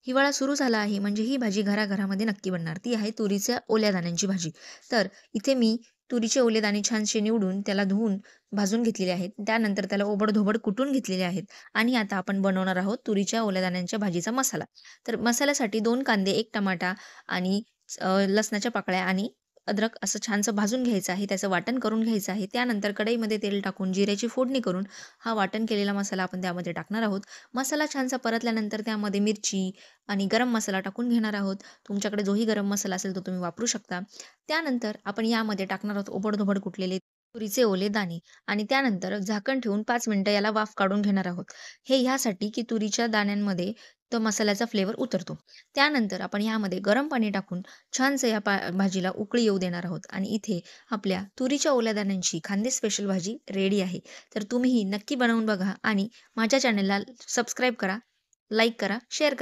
हिवाळा सुरू झाला आहे म्हणजे ही भाजी घराघरामध्ये नक्की बनणार. ती आहे तुरीच्या ओल्या दाण्यांची भाजी. तर इथे मी तुरीचे ओले दाणे छानसे निवडून त्याला धुवून भाजून घेतलेले आहेत. त्यानंतर त्याला ओबड-धोबड कुटून घेतलेले आहेत आणि आता आपण बनवणार आहोत तुरीच्या ओल्या दाण्यांच्या भाजीचा मसाला. तर मसाल्यासाठी 2 कांदे, 1 टमाटा आणि लसणाच्या पाकळ्या आणि अद्रक असं छानसं भाजून घ्यायचं आहे. त्याचं वाटण करून घ्यायचं आहे. त्यानंतर कढईमध्ये तेल टाकून जिऱ्याची फोडणी करून हा वाटण केलेला मसाला आपण त्यामध्ये टाकणार आहोत. मसाला छानसा परतल्यानंतर त्यामध्ये मिरची आणि गरम मसाला टाकून घेणार आहोत. तुमच्याकडे जोही गरम मसाला असेल तो तुम्ही वापरू शकता. त्यानंतर आपण यामध्ये टाकणार आहोत ओबड कुटलेले तुरीचे ओले दाणे आणि त्यानंतर झाकण ठेवून 5 मिनिटं याला वाफ काढून घेणार आहोत. हे ह्यासाठी की तुरीच्या दाण्यांमध्ये तो मसाल्याचा फ्लेवर उतरतो. त्यानंतर आपण यामध्ये गरम पाणी टाकून छानसं या भाजीला उकळी येऊ देणार आहोत आणि इथे आपल्या तुरीच्या ओल्या दाण्यांची खानदेश स्पेशल भाजी रेडी आहे. तर तुम्हीही नक्की बनवून बघा आणि माझ्या चॅनलला सबस्क्राईब करा, लाईक करा, शेअर करा.